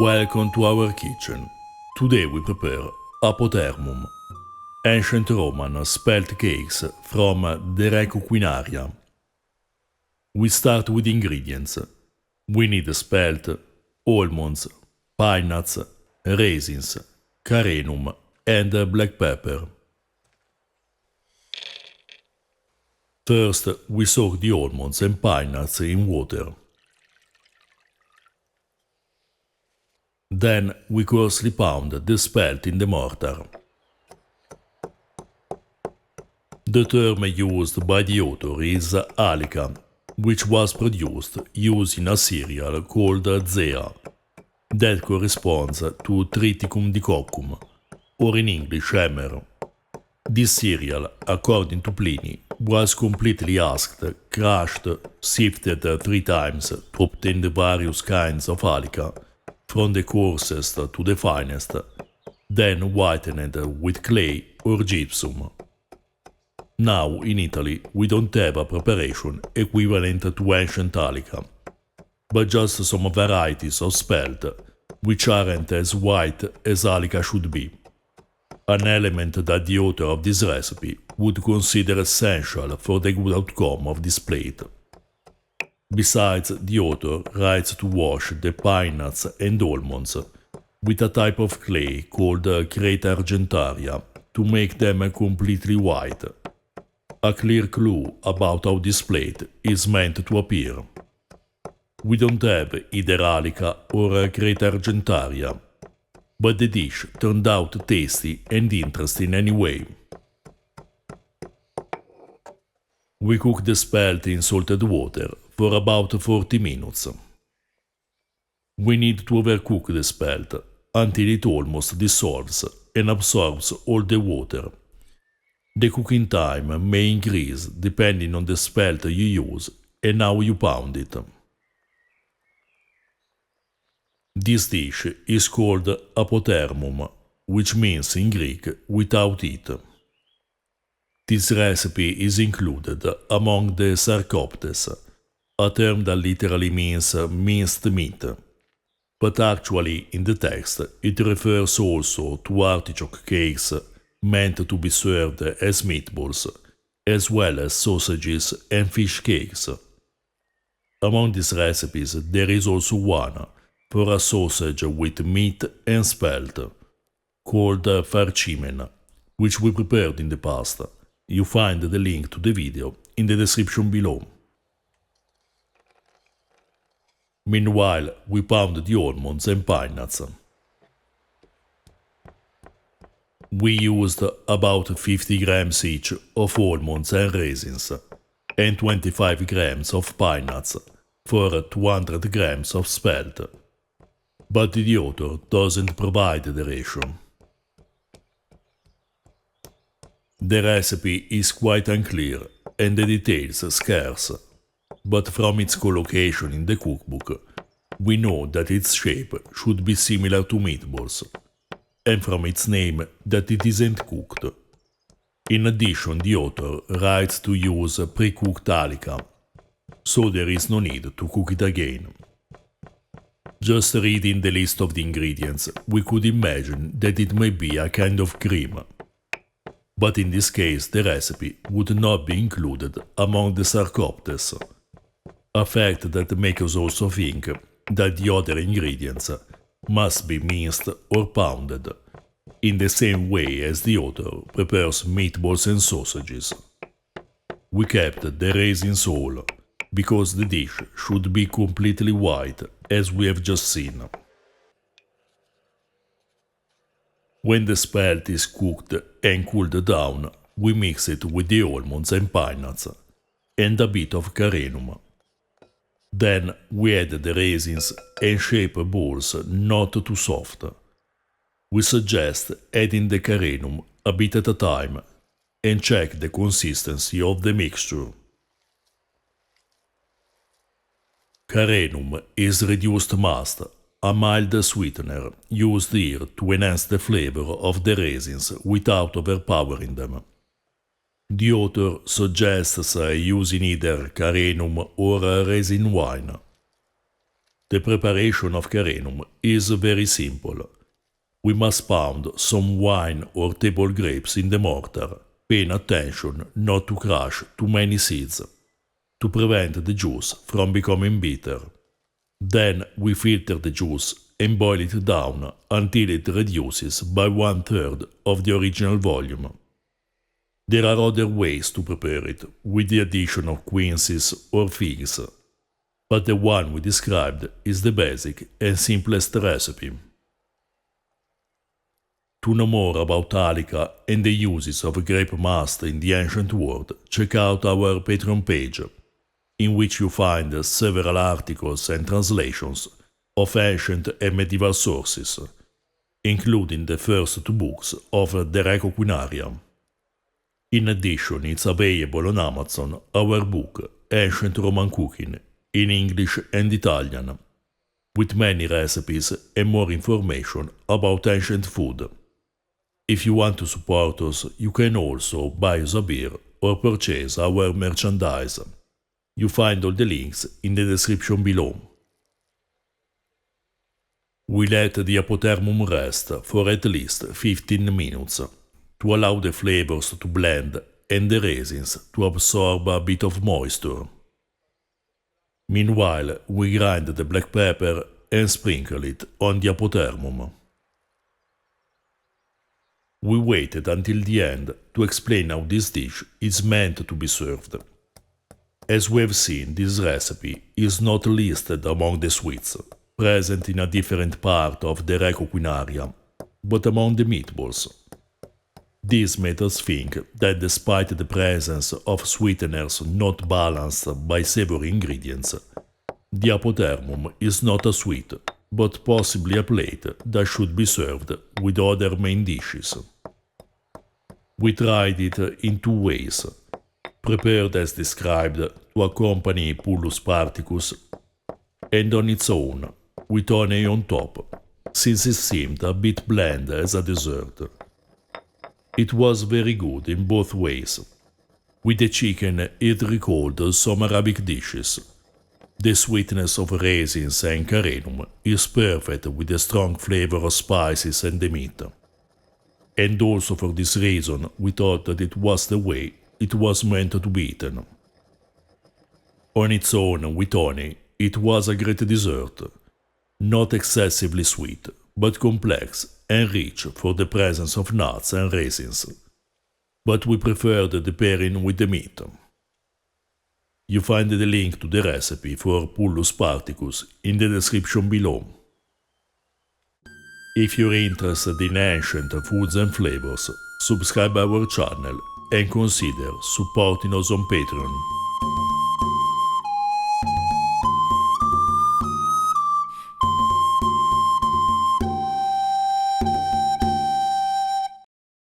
Welcome to our kitchen. Today we prepare apotermum, ancient Roman spelt cakes from the Recuquinaria. We start with ingredients. We need spelt, almonds, pine nuts, raisins, carenum, and black pepper. First, we soak the almonds and pine nuts in water. Then we coarsely pound the spelt in the mortar. The term used by the author is alica, which was produced using a cereal called zea, that corresponds to Triticum dicoccum, or in English emmer. This cereal, according to Pliny, was completely husked, crushed, sifted 3 times to obtain the various kinds of alica, from the coarsest to the finest, then whitened with clay or gypsum. Now, in Italy, we don't have a preparation equivalent to ancient alica, but just some varieties of spelt, which aren't as white as alica should be, an element that the author of this recipe would consider essential for the good outcome of this plate. Besides, the author writes to wash the pine nuts and almonds with a type of clay called Creta argentaria to make them completely white. A clear clue about how this plate is meant to appear. We don't have either alica or Creta argentaria, but the dish turned out tasty and interesting anyway. We cook the spelt in salted water for about 40 minutes. We need to overcook the spelt until it almost dissolves and absorbs all the water. The cooking time may increase depending on the spelt you use and how you pound it. This dish is called apotermum, which means in Greek without it. This recipe is included among the sarcoptes, a term that literally means minced meat, but actually in the text it refers also to artichoke cakes meant to be served as meatballs, as well as sausages and fish cakes. Among these recipes there is also one for a sausage with meat and spelt, called farcimen, which we prepared in the past. You find the link to the video in the description below. Meanwhile, we pound the almonds and pine nuts. We used about 50 grams each of almonds and raisins, and 25 grams of pine nuts for 200 grams of spelt, but the author doesn't provide the ratio. The recipe is quite unclear and the details scarce, but from its collocation in the cookbook, we know that its shape should be similar to meatballs, and from its name that it isn't cooked. In addition, the author writes to use pre-cooked alica, so there is no need to cook it again. Just reading the list of the ingredients, we could imagine that it may be a kind of cream. But in this case the recipe would not be included among the sarcoptes, a fact that makes us also think that the other ingredients must be minced or pounded, in the same way as the author prepares meatballs and sausages. We kept the raisins whole, because the dish should be completely white, as we have just seen. When the spelt is cooked and cooled down, we mix it with the almonds and pine nuts, and a bit of carenum. Then we add the raisins and shape balls not too soft. We suggest adding the carenum a bit at a time, and check the consistency of the mixture. Carenum is reduced must, a mild sweetener used here to enhance the flavor of the raisins without overpowering them. The author suggests using either carenum or raisin wine. The preparation of carenum is very simple. We must pound some wine or table grapes in the mortar, paying attention not to crush too many seeds, to prevent the juice from becoming bitter. Then we filter the juice and boil it down until it reduces by 1/3 of the original volume. There are other ways to prepare it, with the addition of quinces or figs, but the one we described is the basic and simplest recipe. To know more about Alica and the uses of grape must in the ancient world, check out our Patreon page, in which you find several articles and translations of ancient and medieval sources, including the first two books of the Reco Quinaria. In addition, it's available on Amazon our book Ancient Roman Cooking in English and Italian, with many recipes and more information about ancient food. If you want to support us, you can also buy us a beer or purchase our merchandise. You find all the links in the description below. We let the apotermum rest for at least 15 minutes to allow the flavors to blend and the raisins to absorb a bit of moisture. Meanwhile, we grind the black pepper and sprinkle it on the apotermum. We waited until the end to explain how this dish is meant to be served. As we have seen, this recipe is not listed among the sweets present in a different part of the Reco Quinaria, but among the meatballs. This made us think that despite the presence of sweeteners not balanced by savory ingredients, the apotermum is not a sweet, but possibly a plate that should be served with other main dishes. We tried it in two ways, prepared as described to accompany Pullus Particus, and on its own, with honey on top, since it seemed a bit bland as a dessert. It was very good in both ways. With the chicken it recalled some Arabic dishes. The sweetness of raisins and carenum is perfect with the strong flavor of spices and the meat. And also for this reason we thought that it was the way it was meant to be eaten. On its own, with honey, it was a great dessert, not excessively sweet, but complex and rich for the presence of nuts and raisins. But we preferred the pairing with the meat. You find the link to the recipe for Pullus Particus in the description below. If you're interested in ancient foods and flavors, subscribe our channel and consider supporting us on Patreon.